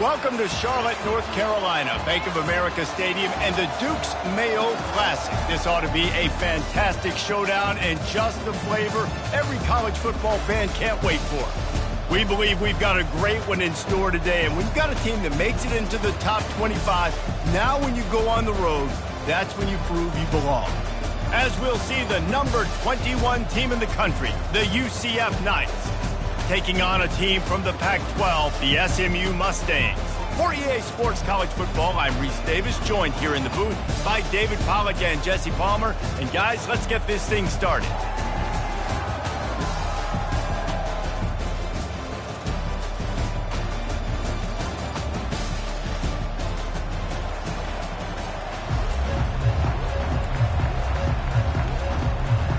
Welcome to Charlotte, North Carolina, Bank of America Stadium, and the Duke's Mayo Classic. This ought to be a fantastic showdown and just the flavor every college football fan can't wait for. We believe we've got a great one in store today, and we've got a team that makes it into the top 25. Now when you go on the road, that's when you prove you belong. As we'll see the number 21 team in the country, the UCF Knights, taking on a team from the Pac-12, the SMU Mustangs. For EA Sports College Football, I'm Reese Davis, joined here in the booth by David Pollack and Jesse Palmer. And guys, let's get this thing started.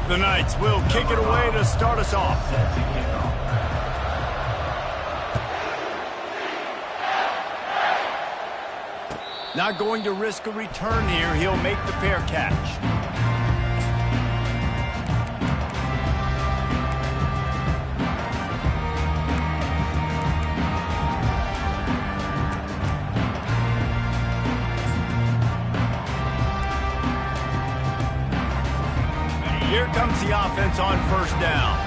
The Knights will kick it away to start us off. Not going to risk a return here. He'll make the fair catch. Here comes the offense on first down.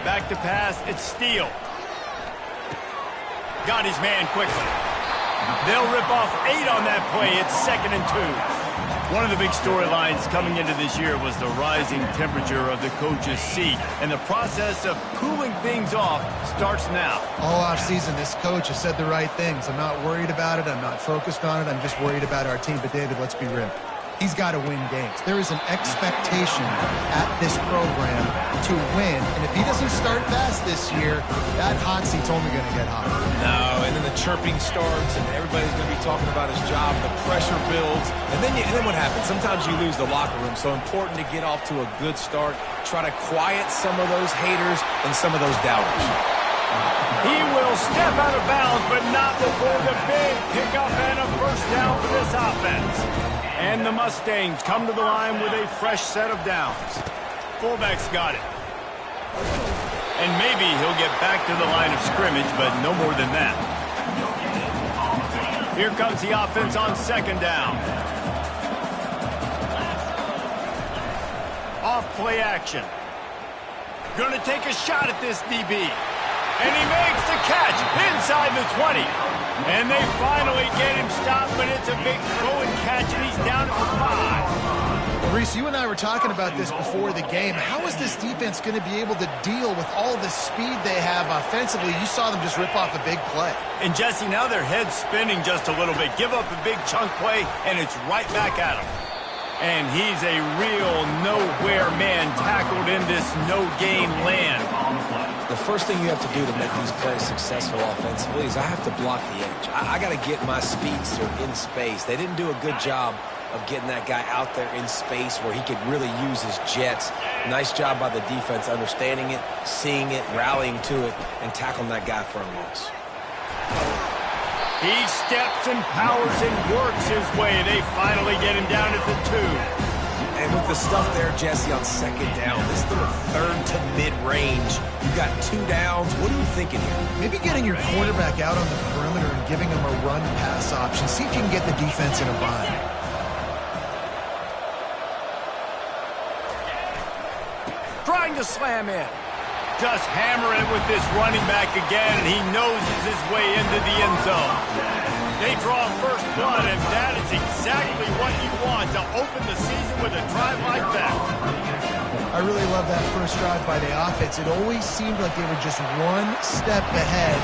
Back to pass, it's Steele. Got his man quickly. They'll rip off 8 on that play. It's 2nd and 2. One of the big storylines coming into this year was the rising temperature of the coach's seat. And the process of cooling things off starts now. All offseason, this coach has said the right things. I'm not worried about it. I'm not focused on it. I'm just worried about our team. But, David, let's be real. He's got to win games. There is an expectation at this program to win. And if he doesn't start fast this year, that hot seat's only going to get hotter. No, and then the chirping starts, and everybody's going to be talking about his job. The pressure builds. And then what happens? Sometimes you lose the locker room. So important to get off to a good start. Try to quiet some of those haters and some of those doubters. He will step out of bounds, but not before the big pickup and a first down for this offense. And the Mustangs come to the line with a fresh set of downs. Fullback's got it. And maybe he'll get back to the line of scrimmage, but no more than that. Here comes the offense on 2nd down. Off play action. Gonna take a shot at this DB. And he makes the catch inside the 20. And they finally get him stopped, but it's a big throw and catch, and he's down at the 5. Reese, you and I were talking about this before the game. How is this defense going to be able to deal with all the speed they have offensively? You saw them just rip off a big play. And, Jesse, now their head's spinning just a little bit. Give up a big chunk play, and it's right back at him. And he's a real nowhere man tackled in this no-gain land. The first thing you have to do to make these plays successful offensively is I have to block the edge. I got to get my speedster in space. They didn't do a good job of getting that guy out there in space where he could really use his jets. Nice job by the defense understanding it, seeing it, rallying to it, and tackling that guy for a loss. He steps and powers and works his way. They finally get him down at the 2. And with the stuff there, Jesse, on 2nd down, this little 3rd to mid-range, you got 2 downs. What are you thinking here? Maybe getting your quarterback out on the perimeter and giving him a run-pass option. See if you can get the defense in a bind. Trying to slam in. Just hammer it with this running back again, and he noses his way into the end zone. They draw first blood, and that is exactly what you want to open the season with a drive like that. I really love that first drive by the offense. It always seemed like they were just one step ahead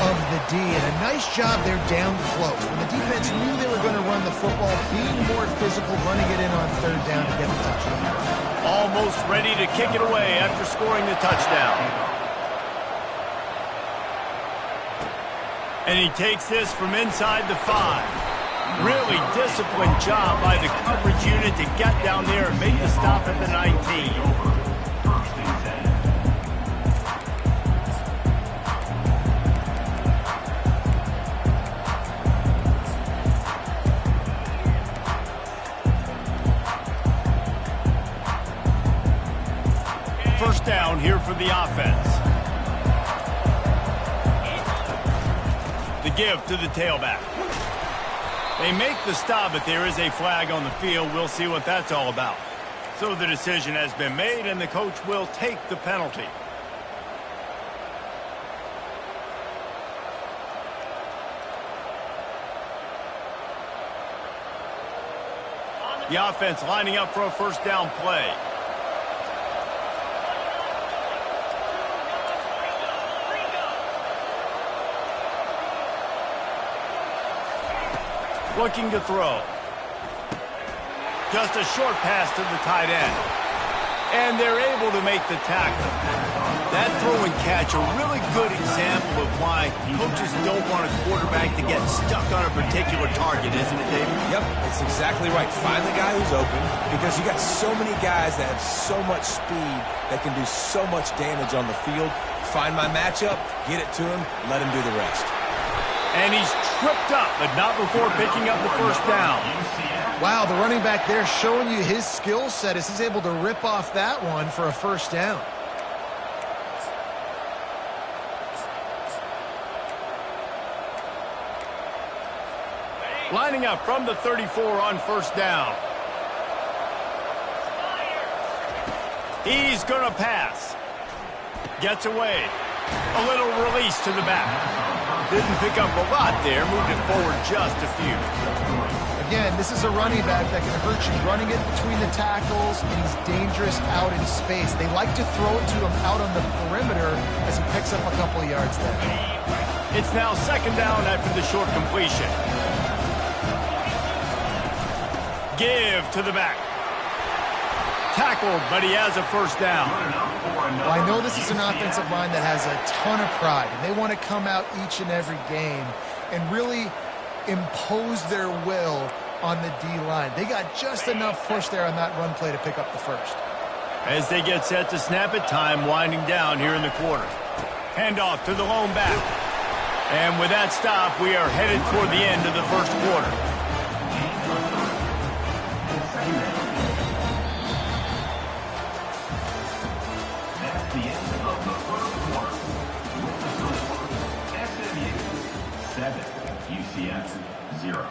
of the D, and a nice job there down close. When the defense knew they were going to run the football, being more physical, running it in on 3rd down to get the touchdown. Almost ready to kick it away after scoring the touchdown. And he takes this from inside the 5. Really disciplined job by the coverage unit to get down there and make the stop at the 19. the offense. The give to the tailback. They make the stop, but there is a flag on the field. We'll see what that's all about. So the decision has been made, and the coach will take the penalty. The offense lining up for a first down play. Looking to throw. Just a short pass to the tight end. And they're able to make the tackle. That throw and catch, a really good example of why coaches don't want a quarterback to get stuck on a particular target, isn't it, David? Yep, that's exactly right. Find the guy who's open, because you got so many guys that have so much speed that can do so much damage on the field. Find my matchup, get it to him, let him do the rest. And he's tripped up, but not before picking up the first down. Wow, the running back there showing you his skill set as he's able to rip off that one for a first down. Lining up from the 34 on first down. He's going to pass. Gets away. A little release to the back. Didn't pick up a lot there. Moved it forward just a few. Again, this is a running back that can hurt you. Running it between the tackles, and he's dangerous out in space. They like to throw it to him out on the perimeter as he picks up a couple of yards there. It's now second down after the short completion. Give to the back. Tackled, but he has a first down. Well, I know this is an offensive line that has a ton of pride, and they want to come out each and every game and really impose their will on the D-line. They got just enough push there on that run play to pick up the first. As they get set to snap it, time winding down here in the quarter. Handoff to the lone back. And with that stop, we are headed toward the end of the first quarter. That's the end of the first quarter. SMU 7, UCF 0.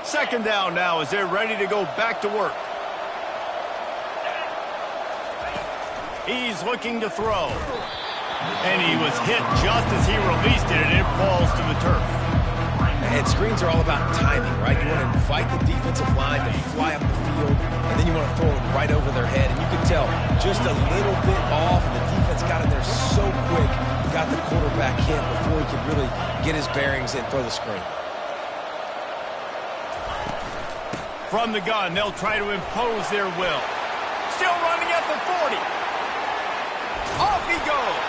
Second down now as they're ready to go back to work. He's looking to throw. And he was hit just as he released it, and it falls to the turf. And screens are all about timing, right? You want to invite the defensive line to fly up the field, and then you want to throw it right over their head. And you can tell just a little bit off, and the defense got in there so quick, got the quarterback hit before he could really get his bearings and throw the screen. From the gun, they'll try to impose their will. Still running at the 40. Off he goes.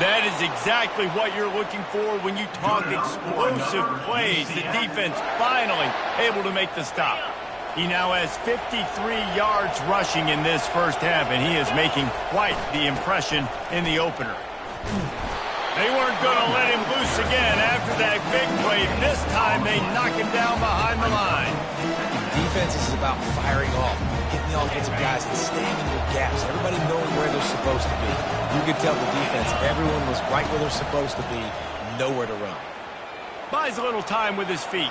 That is exactly what you're looking for when you talk explosive plays. The defense finally able to make the stop. He now has 53 yards rushing in this first half, and he is making quite the impression in the opener. They weren't going to let him loose again after that big play. This time they knock him down behind the line. Defense is about firing off, hitting the offensive guys and staying in your gaps. Everybody knowing where they're supposed to be. You could tell the defense, everyone was right where they're supposed to be, nowhere to run. Buys a little time with his feet.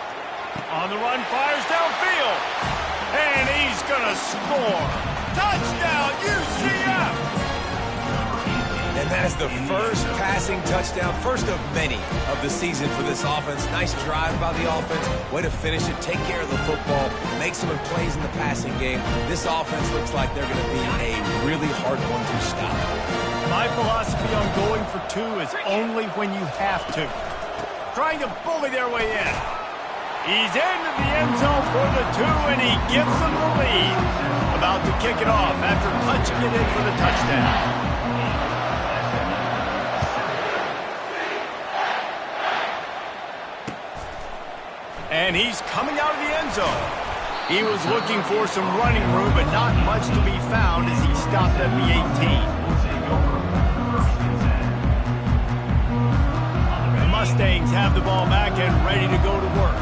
On the run, fires downfield. And he's going to score. Touchdown, UCF! And that is the first passing touchdown, first of many of the season for this offense. Nice drive by the offense. Way to finish it, take care of the football, make some plays in the passing game. This offense looks like they're going to be a really hard one to stop. My philosophy on going for two is only when you have to. Trying to bully their way in. He's into the end zone for the two, and he gives them the lead. About to kick it off after punching it in for the touchdown. And he's coming out of the end zone. He was looking for some running room, but not much to be found as he stopped at the 18. The Mustangs have the ball back and ready to go to work.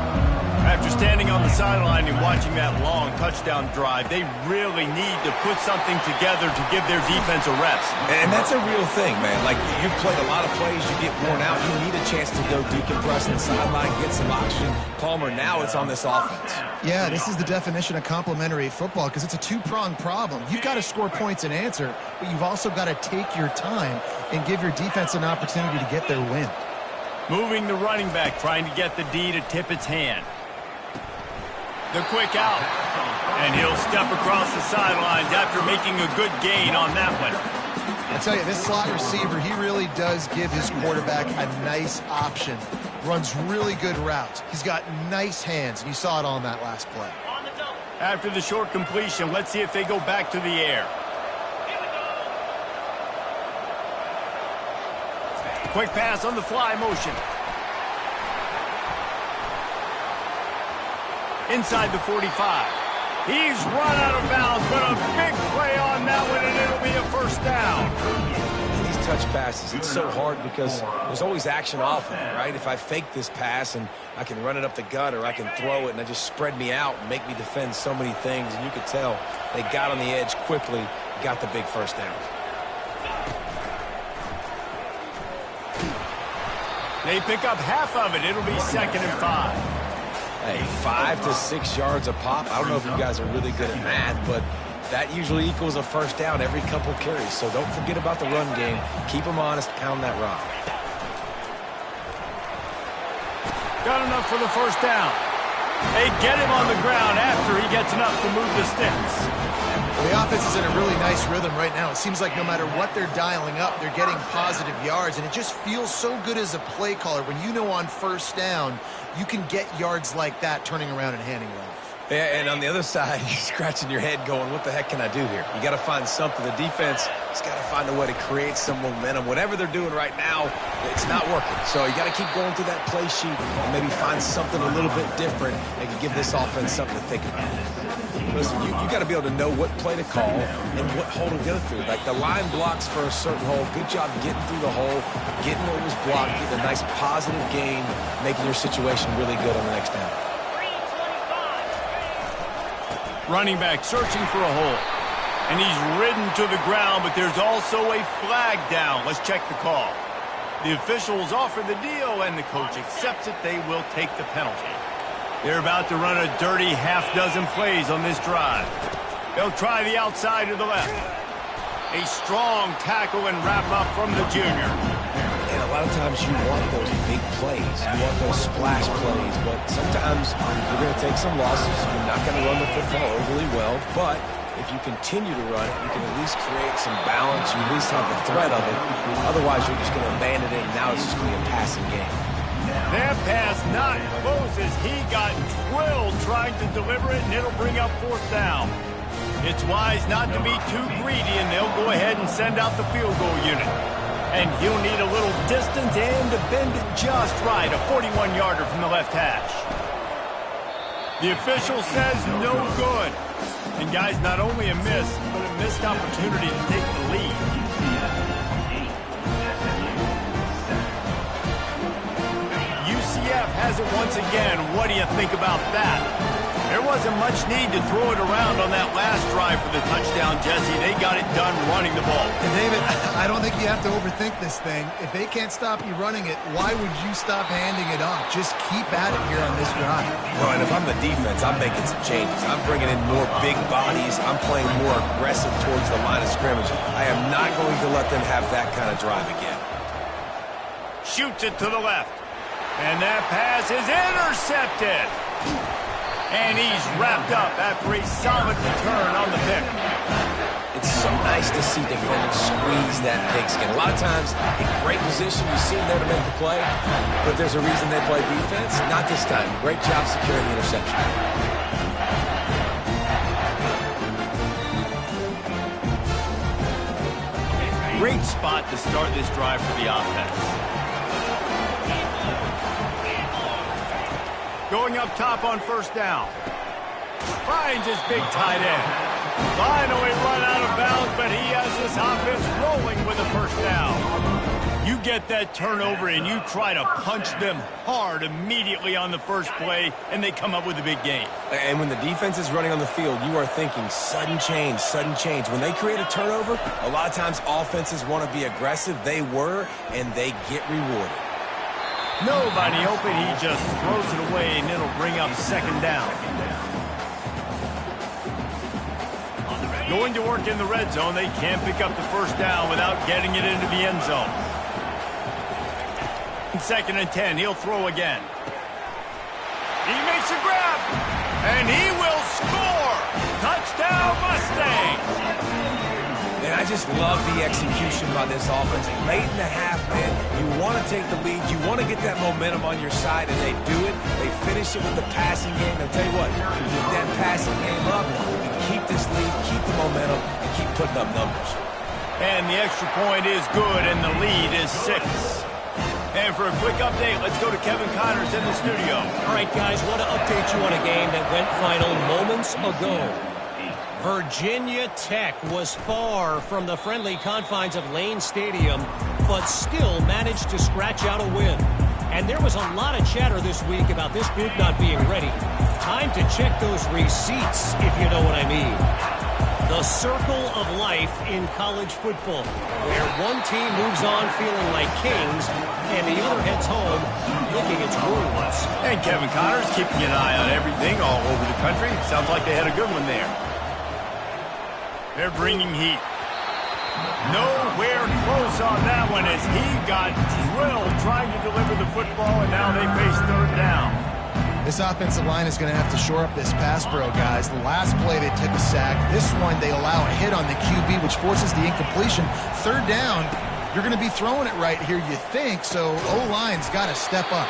After standing on the sideline and watching that long touchdown drive, they really need to put something together to give their defense a rest. And that's a real thing, man. Like, you've played a lot of plays, you get worn out, you need a chance to go decompress on the sideline, get some oxygen. Palmer, now it's on this offense. Yeah, this is the definition of complementary football because it's a two-pronged problem. You've got to score points and answer, but you've also got to take your time and give your defense an opportunity to get their win. Moving the running back, trying to get the D to tip its hand. The quick out. And he'll step across the sidelines after making a good gain on that one. I tell you, this slot receiver, he really does give his quarterback a nice option. Runs really good routes. He's got nice hands, and you saw it on that last play. After the short completion, let's see if they go back to the air. Quick pass on the fly motion. Inside the 45. He's run out of bounds, but a big play on that one, and it'll be a first down. These touch passes, it's so hard because there's always action off of it, right? If I fake this pass and I can run it up the gut or I can throw it and I just spread me out and make me defend so many things, and you could tell they got on the edge quickly, got the big first down. They pick up half of it. It'll be 2nd and 5. Hey, 5 to 6 yards a pop. I don't know if you guys are really good at math, but that usually equals a first down every couple carries. So don't forget about the run game. Keep them honest. Pound that rock. Got enough for the first down. They get him on the ground after he gets enough to move the sticks. The offense is in a really nice rhythm right now. It seems like no matter what they're dialing up, they're getting positive yards, and it just feels so good as a play caller when you know on first down you can get yards like that turning around and handing it off. Yeah, and on the other side, you're scratching your head going, what the heck can I do here? You got to find something. The defense has got to find a way to create some momentum. Whatever they're doing right now, it's not working. So you got to keep going through that play sheet and maybe find something a little bit different that can give this offense something to think about. Listen, you got to be able to know what play to call and what hole to go through. Like, the line blocks for a certain hole. Good job getting through the hole, getting what was blocked, getting a nice positive gain, making your situation really good on the next down. Running back searching for a hole. And he's ridden to the ground, but there's also a flag down. Let's check the call. The officials offer the deal, and the coach accepts it. They will take the penalty. They're about to run a dirty half-dozen plays on this drive. They'll try the outside to the left. A strong tackle and wrap-up from the junior. And a lot of times you want those big plays. You want those splash plays. But sometimes you're going to take some losses. You're not going to run the football overly well. But if you continue to run it, you can at least create some balance. You at least have the threat of it. Otherwise, you're just going to abandon it, and now it's just going to be a passing game. That pass not close as he got drilled trying to deliver it, and it'll bring up 4th down. It's wise not to be too greedy, and they'll go ahead and send out the field goal unit. And he'll need a little distance and to bend it just right, a 41-yarder from the left hash. The official says no good. And, guys, not only a miss, but a missed opportunity to take the lead. UCF has it once again. What do you think about that? There wasn't much need to throw it around on that last drive for the touchdown, Jesse. They got it done running the ball. And, David, I don't think you have to overthink this thing. If they can't stop you running it, why would you stop handing it off? Just keep at it here on this drive. No, and if I'm the defense, I'm making some changes. I'm bringing in more big bodies. I'm playing more aggressive towards the line of scrimmage. I am not going to let them have that kind of drive again. Shoots it to the left. And that pass is intercepted. And he's wrapped up after a solid return on the pick. It's so nice to see defenders squeeze that pigskin. A lot of times, in great position, you see them there to make the play, but there's a reason they play defense. Not this time. Great job securing the interception. Great spot to start this drive for the offense. Going up top on 1st down. Finds his big tight end. Finally run out of bounds, but he has this offense rolling with a 1st down. You get that turnover and you try to punch them hard immediately on the first play, and they come up with a big gain. And when the defense is running on the field, you are thinking sudden change, sudden change. When they create a turnover, a lot of times offenses want to be aggressive. They were, and they get rewarded. Nobody open. He just throws it away, and it'll bring up second down. Going to work in the red zone. They can't pick up the first down without getting it into the end zone. 2nd and 10. He'll throw again. He makes a grab, and he will score. Touchdown, Mustangs. And I just love the execution by this offense. Late in the half, man, you want to take the lead. You want to get that momentum on your side, and they do it. They finish it with the passing game. And I'll tell you what, you keep that passing game up, you keep this lead, keep the momentum, and keep putting up numbers. And the extra point is good, and the lead is 6. And for a quick update, let's go to Kevin Connors in the studio. All right, guys, want to update you on a game that went final moments ago. Virginia Tech was far from the friendly confines of Lane Stadium, but still managed to scratch out a win. And there was a lot of chatter this week about this group not being ready. Time to check those receipts, if you know what I mean. The circle of life in college football, where one team moves on feeling like kings, and the other heads home licking its wounds. And Kevin Connors keeping an eye on everything all over the country. Sounds like they had a good one there. They're bringing heat. Nowhere close on that one as he got drilled trying to deliver the football, and now they face 3rd down. This offensive line is going to have to shore up this pass pro, guys. The last play they took a sack. This one they allow a hit on the QB, which forces the incompletion. 3rd down, you're going to be throwing it right here, you think, so O-line's got to step up.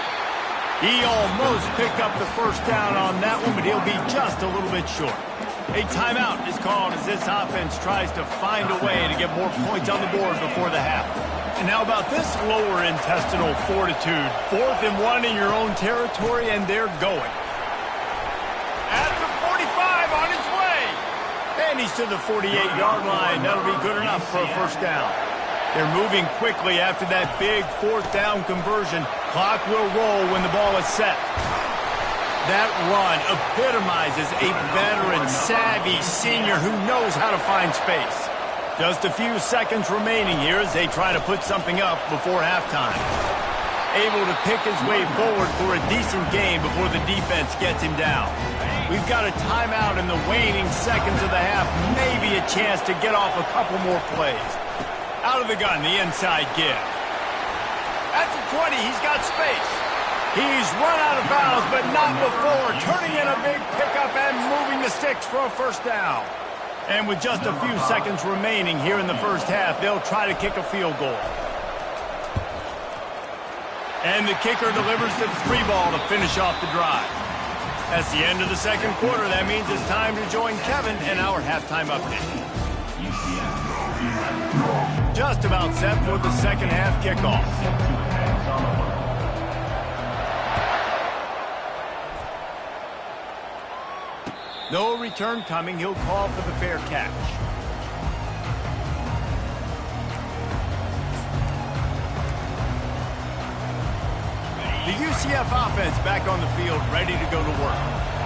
He almost picked up the first down on that one, but he'll be just a little bit short. A timeout is called as this offense tries to find a way to get more points on the board before the half. And how about this lower intestinal fortitude? 4th and 1 in your own territory, and they're going. At the 45 on his way. And he's to the 48-yard line. That'll be good enough for a first down. They're moving quickly after that big 4th down conversion. Clock will roll when the ball is set. That run epitomizes a veteran, savvy senior who knows how to find space. Just a few seconds remaining here as they try to put something up before halftime. Able to pick his way forward for a decent game before the defense gets him down. We've got a timeout in the waning seconds of the half, maybe a chance to get off a couple more plays. Out of the gun, the inside give. At the 20, he's got space. He's run out of bounds, but not before. Turning in a big pickup and moving the sticks for a first down. And with just a few seconds remaining here in the first half, they'll try to kick a field goal. And the kicker delivers the 3 ball to finish off the drive. That's the end of the second quarter. That means it's time to join Kevin in our halftime update. Just about set for the second half kickoff. No return coming. He'll call for the fair catch. The UCF offense back on the field, ready to go to work.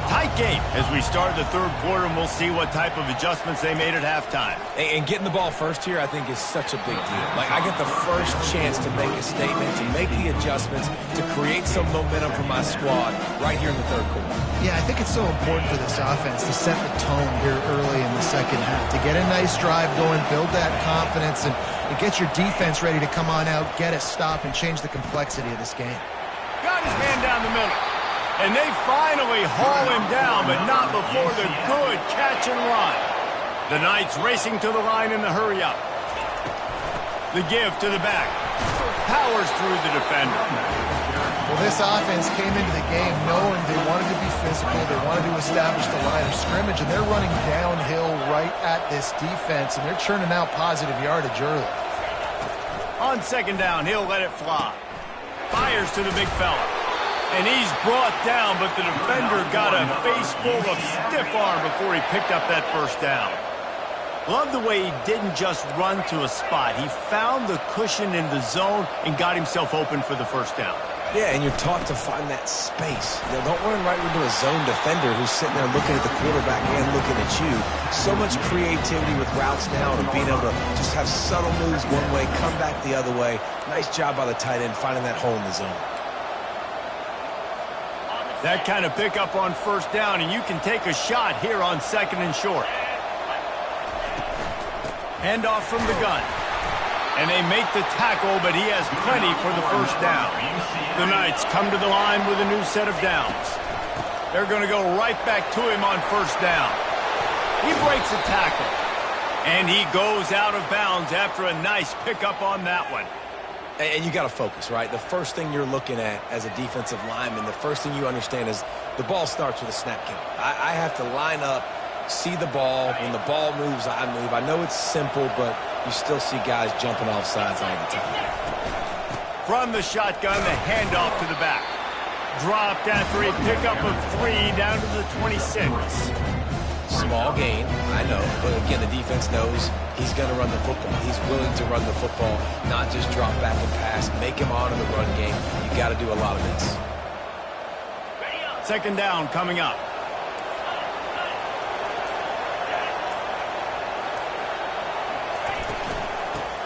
Tight game as we start the third quarter, and we'll see what type of adjustments they made at halftime. And getting the ball first here, I think, is such a big deal. Like, I get the first chance to make a statement, to make the adjustments, to create some momentum for my squad right here in the third quarter. Yeah, I think it's so important for this offense to set the tone here early in the second half, to get a nice drive going, build that confidence, and get your defense ready to come on out, get a stop, and change the complexity of this game. Got his man down the middle. And they finally haul him down, but not before the good catch and run. The Knights racing to the line in the hurry-up. The give to the back. Powers through the defender. Well, this offense came into the game knowing they wanted to be physical, they wanted to establish the line of scrimmage, and they're running downhill right at this defense, and they're churning out positive yardage early. On second down, he'll let it fly. Fires to the big fella. And he's brought down, but the defender got a face full of stiff arm before he picked up that first down. Love the way he didn't just run to a spot. He found the cushion in the zone and got himself open for the first down. Yeah, and you're taught to find that space. You know, don't run right into a zone defender who's sitting there looking at the quarterback and looking at you. So much creativity with routes now and being able to just have subtle moves one way, come back the other way. Nice job by the tight end finding that hole in the zone. That kind of pickup on first down, and you can take a shot here on 2nd and short. Handoff from the gun. And they make the tackle, but he has plenty for the first down. The Knights come to the line with a new set of downs. They're going to go right back to him on first down. He breaks a tackle. And he goes out of bounds after a nice pickup on that one. And you got to focus, right? The first thing you're looking at as a defensive lineman, the first thing you understand is the ball starts with a snap count. I have to line up, see the ball. When the ball moves, I move. I know it's simple, but you still see guys jumping off sides all the time. From the shotgun, the handoff to the back. Dropped after a pickup of 3 down to the 26. Small gain, I know, but again, the defense knows he's going to run the football. He's willing to run the football, not just drop back and pass, make him honor the run game. You got to do a lot of this. 2nd down coming up.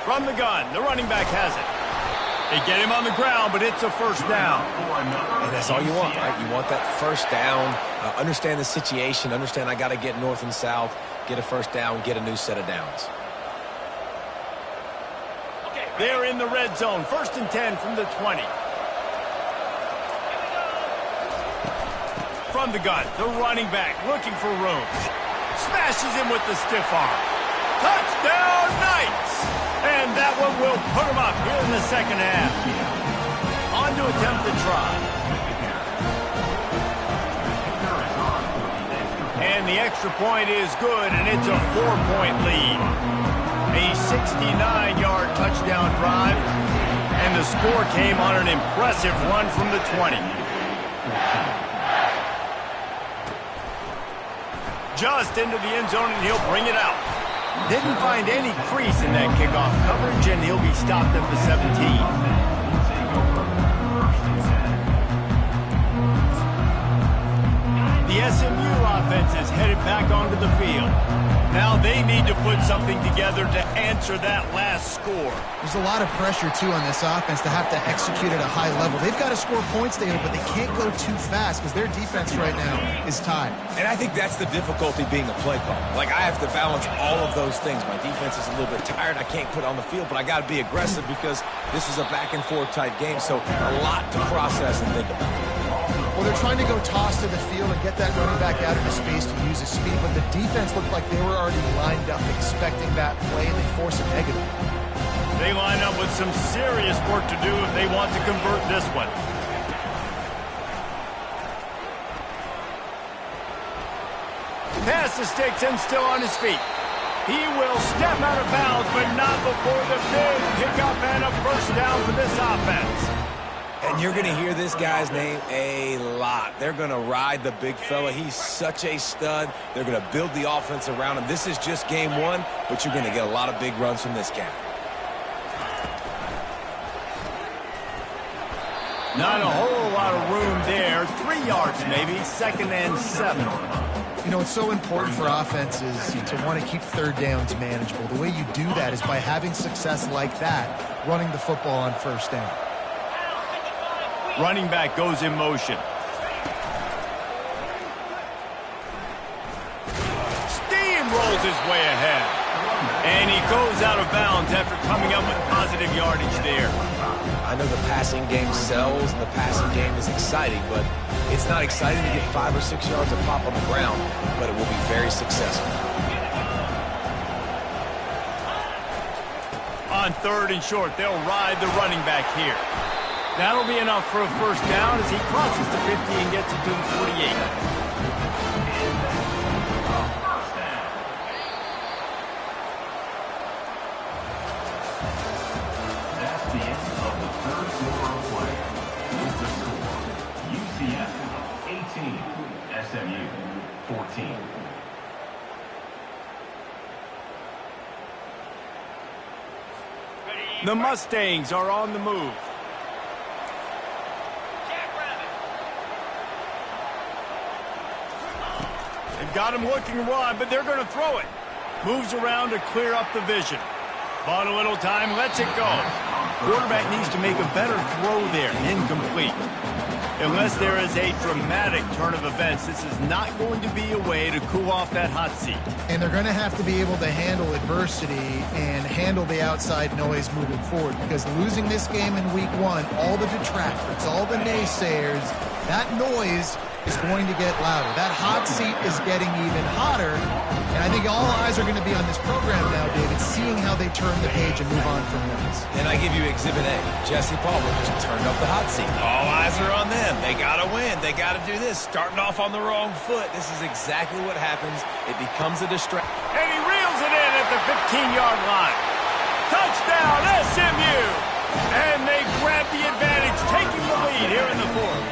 From the gun, the running back has it. They get him on the ground, but it's a first down. And that's all you want, right? You want that first down, understand the situation, understand I got to get north and south, get a first down, get a new set of downs. They're in the red zone, 1st and 10 from the 20. From the gun, the running back looking for room. Smashes him with the stiff arm. Touchdown, Knights! And that one will put him up here in the 2nd half. On to attempt the try. And the extra point is good, and it's a 4-point lead. A 69-yard touchdown drive, and the score came on an impressive run from the 20. Just into the end zone, and he'll bring it out. Didn't find any crease in that kickoff coverage, and he'll be stopped at the 17. The SMU offense is headed back onto the field. Now they need to put something together to answer that last score. There's a lot of pressure, too, on this offense to have to execute at a high level. They've got to score points, David, but they can't go too fast because their defense right now is tied. And I think that's the difficulty being a play call. Like, I have to balance all of those things. My defense is a little bit tired. I can't put it on the field, but I got to be aggressive because this is a back-and-forth type game, so a lot to process and think about. Well, they're trying to go toss to the field and get that running back out into space to use his speed, but the defense looked like they were already lined up expecting that play, and they force a negative. They line up with some serious work to do if they want to convert this one. Pass the sticks and still on his feet. He will step out of bounds, but not before the big pickup and a first down for this offense. And you're going to hear this guy's name a lot. They're going to ride the big fella. He's such a stud. They're going to build the offense around him. This is just game 1, but you're going to get a lot of big runs from this guy. Not a whole lot of room there. 3 yards maybe, 2nd and 7. You know, it's so important for offenses to want to keep 3rd downs manageable. The way you do that is by having success like that, running the football on first down. Running back goes in motion. Steamrolls his way ahead. And he goes out of bounds after coming up with positive yardage there. I know the passing game sells and the passing game is exciting, but it's not exciting to get 5 or 6 yards of pop on the ground, but it will be very successful. On 3rd and short, they'll ride the running back here. That'll be enough for a first down as he crosses the 50 and gets it to the 48. That's the end of the 3rd quarter of play. With the score, UCF 18, SMU 14. The Mustangs are on the move. They've got him looking to run, but they're going to throw it. Moves around to clear up the vision. Bought a little time, lets it go. Quarterback needs to make a better throw there. Incomplete. Unless there is a dramatic turn of events, this is not going to be a way to cool off that hot seat. And they're going to have to be able to handle adversity and handle the outside noise moving forward, because losing this game in week 1, all the detractors, all the naysayers, that noise is going to get louder. That hot seat is getting even hotter, and I think all eyes are going to be on this program now, David, seeing how they turn the page and move on from wins. And I give you Exhibit A. Jesse Palmer just turned up the hot seat. All eyes are on them. They got to win. They got to do this. Starting off on the wrong foot. This is exactly what happens. It becomes a distraction. And he reels it in at the 15-yard line. Touchdown, SMU! And they grab the advantage, taking the lead here in the fourth.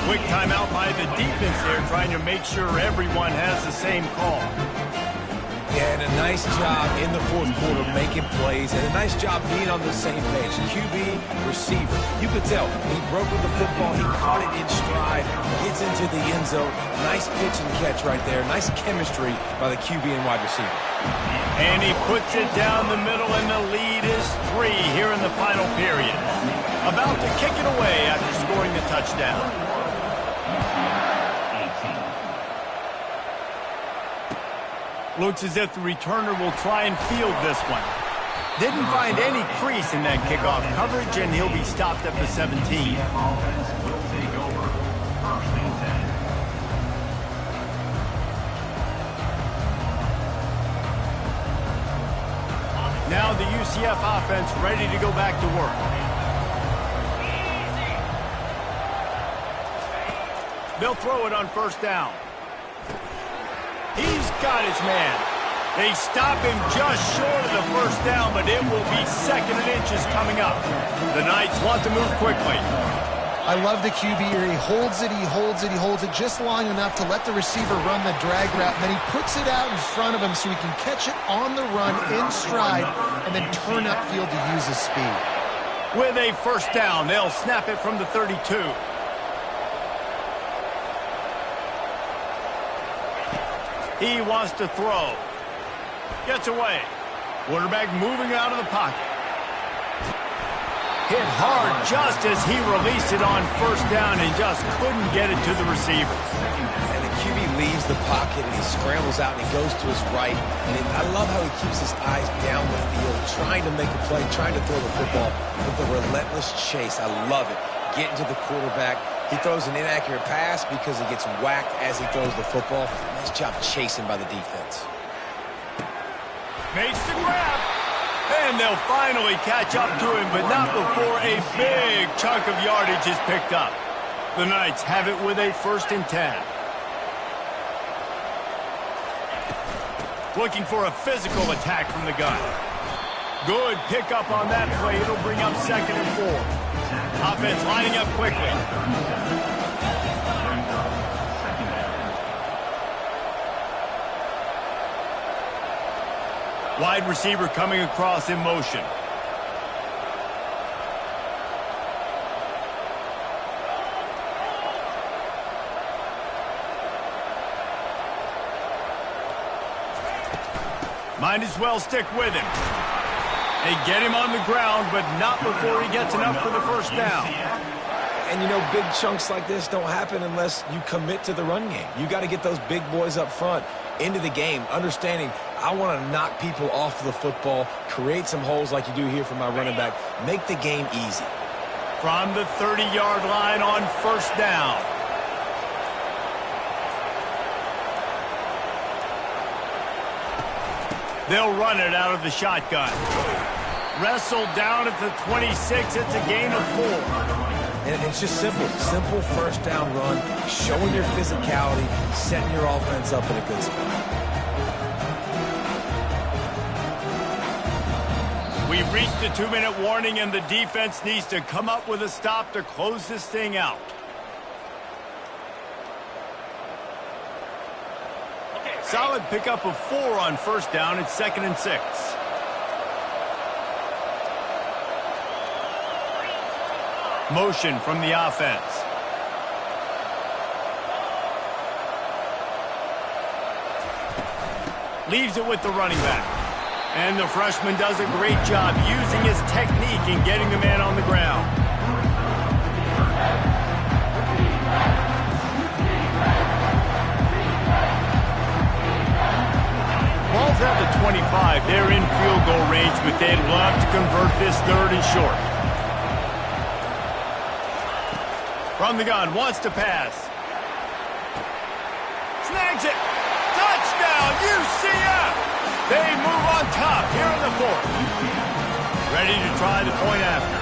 Quick timeout by the defense there, trying to make sure everyone has the same call. Yeah, and a nice job in the fourth quarter making plays, and a nice job being on the same page. QB, receiver. You could tell he broke with the football, he caught it in stride, gets into the end zone. Nice pitch and catch right there. Nice chemistry by the QB and wide receiver. And he puts it down the middle, and the lead is 3 here in the final period. About to kick it away after scoring the touchdown. Looks as if the returner will try and field this one. Didn't find any crease in that kickoff coverage, and he'll be stopped at the 17. Offense will take over. 1st and 10. Now the UCF offense ready to go back to work. They'll throw it on 1st down. He's got his man. They stop him just short of the 1st down, but it will be 2nd and inches coming up. The Knights want to move quickly. I love the QB here. He holds it, he holds it, he holds it just long enough to let the receiver run the drag route, and then he puts it out in front of him so he can catch it on the run in stride and then turn upfield to use his speed. With a 1st down, they'll snap it from the 32. He wants to throw. Gets away. Quarterback moving out of the pocket. Hit hard just as he released it on 1st down and just couldn't get it to the receivers. And the QB leaves the pocket and he scrambles out and he goes to his right. And I love how he keeps his eyes down the field, trying to make a play, trying to throw the football with a relentless chase. I love it. Getting to the quarterback. He throws an inaccurate pass because he gets whacked as he throws the football. Nice job chasing by the defense. Makes the grab. And they'll finally catch up to him, but not before a big chunk of yardage is picked up. The Knights have it with a 1st and 10. Looking for a physical attack from the gun. Good pickup on that play. It'll bring up 2nd and 4. Offense lining up quickly. Wide receiver coming across in motion. Might as well stick with him. They get him on the ground, but not before he gets enough for the 1st down. And, you know, big chunks like this don't happen unless you commit to the run game. You got to get those big boys up front into the game, understanding I want to knock people off the football, create some holes like you do here for my running back, make the game easy. From the 30-yard line on 1st down. They'll run it out of the shotgun. Wrestled down at the 26. It's a gain of 4. And it's just simple. Simple 1st down run, showing your physicality, setting your offense up in a good spot. We've reached the 2-minute warning, and the defense needs to come up with a stop to close this thing out. Solid pickup of 4 on 1st down. It's 2nd and 6. Motion from the offense. Leaves it with the running back. And the freshman does a great job using his technique and getting the man on the ground. Ball's at the 25. They're in field goal range, but they'd love to convert this third and short. From the gun, wants to pass. Snags it. Touchdown, UCF! They move on top here in the fourth. Ready to try the point after.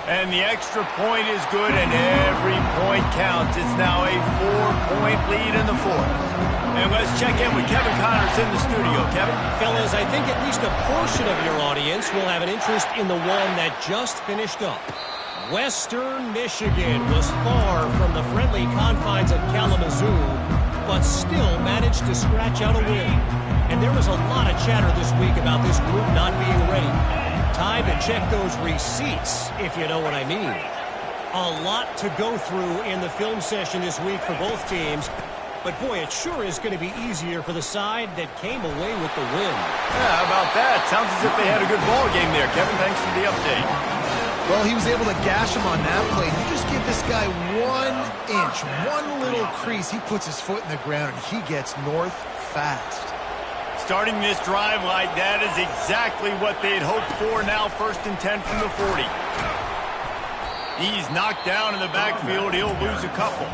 And the extra point is good, and every point counts. It's now a 4-point lead in the fourth. And let's check in with Kevin Connors in the studio. Kevin? Fellas, I think at least a portion of your audience will have an interest in the one that just finished up. Western Michigan was far from the friendly confines of Kalamazoo, but still managed to scratch out a win. And there was a lot of chatter this week about this group not being ready. Time to check those receipts, if you know what I mean. A lot to go through in the film session this week for both teams. But, boy, it sure is going to be easier for the side that came away with the win. Yeah, how about that? Sounds as if they had a good ball game there. Kevin, thanks for the update. Well, he was able to gash him on that play. You just give this guy 1 inch, one little crease. He puts his foot in the ground, and he gets north fast. Starting this drive like that is exactly what they had hoped for. Now 1st and 10 from the 40. He's knocked down in the backfield. He'll lose a couple.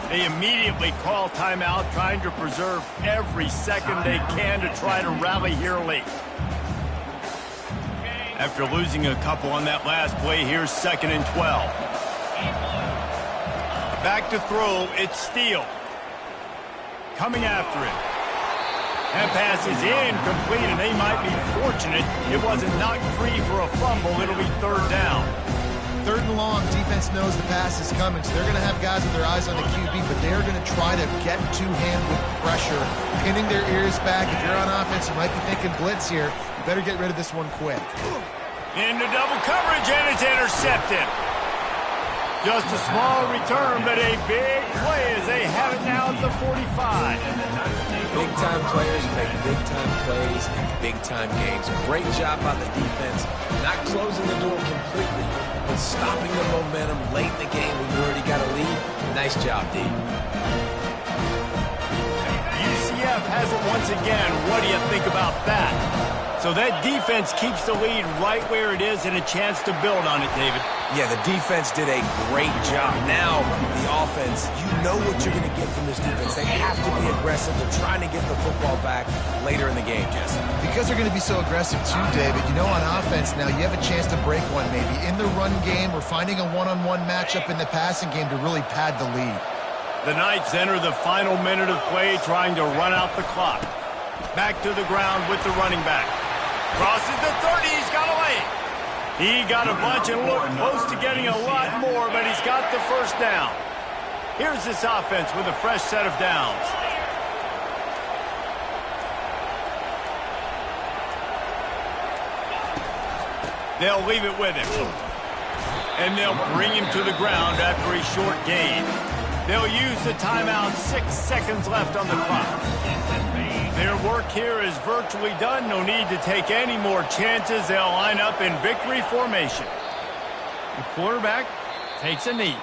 They immediately call timeout, trying to preserve every second they can to try to rally here late. After losing a couple on that last play, here's 2nd and 12. Back to throw, it's Steele. Coming after it. That pass is incomplete, and they might be fortunate it wasn't knocked free for a fumble. It'll be 3rd down. 3rd and long, defense knows the pass is coming, so they're going to have guys with their eyes on the QB, but they're going to try to get to him with pressure, pinning their ears back. If you're on offense, you might be thinking blitz here. You better get rid of this one quick. Into double coverage, and it's intercepted. Just a small return, but a big play as they have it now at the 45. Big-time players make big-time plays in big-time games. A great job by the defense, not closing the door completely, but stopping the momentum late in the game when you already got a lead. Nice job, D. UCF has it once again. What do you think about that? So that defense keeps the lead right where it is and a chance to build on it, David. Yeah, the defense did a great job. Now, the offense, you know what you're going to get from this defense. They have to be aggressive. They're trying to get the football back later in the game, Jesse. Because they're going to be so aggressive too, David, you know, on offense now, you have a chance to break one maybe in the run game or finding a one-on-one matchup in the passing game to really pad the lead. The Knights enter the final minute of play trying to run out the clock. Back to the ground with the running back. Crosses the 30, he's got away. He got a bunch and looked close to getting a lot more, but he's got the 1st down. Here's this offense with a fresh set of downs. They'll leave it with him. And they'll bring him to the ground after a short gain. They'll use the timeout, 6 seconds left on the clock. Their work here is virtually done. No need to take any more chances. They'll line up in victory formation. The quarterback takes a knee.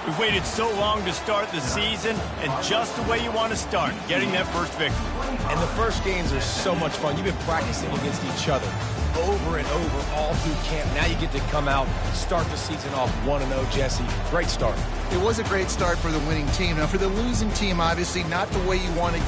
We've waited so long to start the season, and just the way you want to start, getting that first victory. And the first games are so much fun. You've been practicing against each other over and over all through camp. Now you get to come out, start the season off 1-0, Jesse. Great start. It was a great start for the winning team. Now, for the losing team, obviously not the way you want to